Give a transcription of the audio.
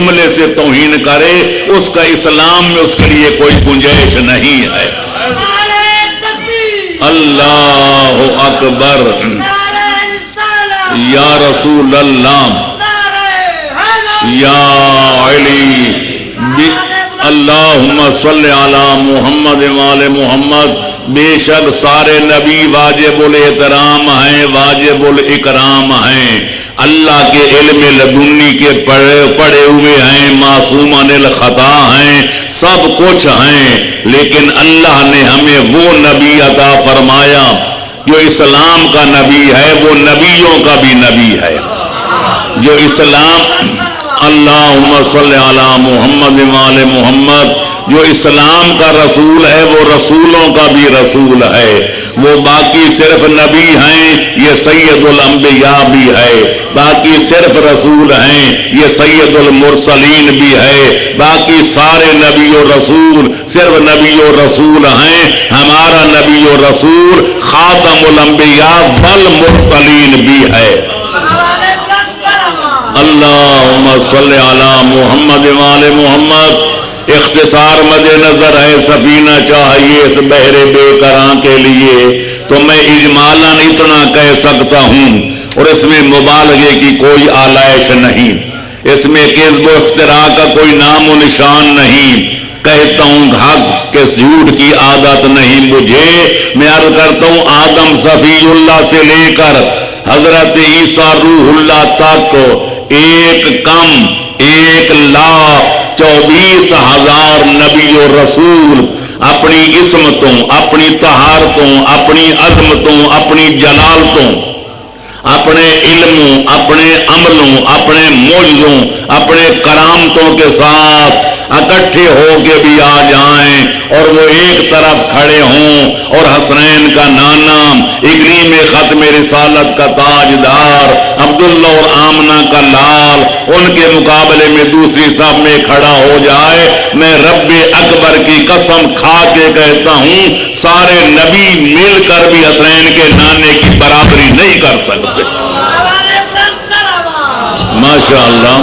جملے سے توہین کرے اس کا اسلام میں اس کے لیے کوئی گنجائش نہیں ہے۔ اللہ اکبر، یا رسول اللہ، یا علی، اللہم صلی علی محمد وآل محمد۔ بے شک سارے نبی واجب الاحترام ہیں، واجب الاکرام ہیں، اللہ کے علم لدنی کے پڑھے ہوئے ہیں، معصومان الخطا ہیں، سب کچھ ہیں، لیکن اللہ نے ہمیں وہ نبی عطا فرمایا جو اسلام کا نبی ہے، وہ نبیوں کا بھی نبی ہے، جو اسلام، اللہم صلی علی محمد وآل محمد، جو اسلام کا رسول ہے وہ رسولوں کا بھی رسول ہے، وہ باقی صرف نبی ہیں، یہ سید الانبیاء بھی ہے، باقی صرف رسول ہیں، یہ سید المرسلین بھی ہے، باقی سارے نبی و رسول صرف نبی و رسول ہیں، ہمارا نبی و رسول خاتم الانبیاء والمرسلین بھی ہے۔ اللہم صلی علی محمد وآل محمد۔ اختصار مد نظر ہے، سفینہ چاہیے اس بحر بے کراں کے لیے، تو میں اجمالاً اتنا کہہ سکتا ہوں، اور اس میں مبالغے کی کوئی آلائش نہیں، اس میں کذب و افتراء کا کوئی نام و نشان نہیں، کہتا ہوں حق کے جھوٹ کی عادت نہیں مجھے، میں عرض کرتا ہوں آدم صفی اللہ سے لے کر حضرت عیسیٰ روح اللہ تک ایک کم 1,24,000 نبی و رسول اپنی عصمتوں، اپنی طہارتوں، اپنی عظمتوں، اپنی جلالتوں، اپنے علموں، اپنے عملوں، اپنے معجزوں، اپنے کرامتوں کے ساتھ اکٹھے ہو کے بھی آ جائیں اور وہ ایک طرف کھڑے ہوں، اور حسنین کا نانا، اکریم ختم رسالت کا تاجدار، عبداللہ اور آمنہ کا لال ان کے مقابلے میں دوسری صف میں کھڑا ہو جائے، میں رب اکبر کی قسم کھا کے کہتا ہوں سارے نبی مل کر بھی حسنین کے نانے کی برابری نہیں کر سکتے۔ ماشاءاللہ۔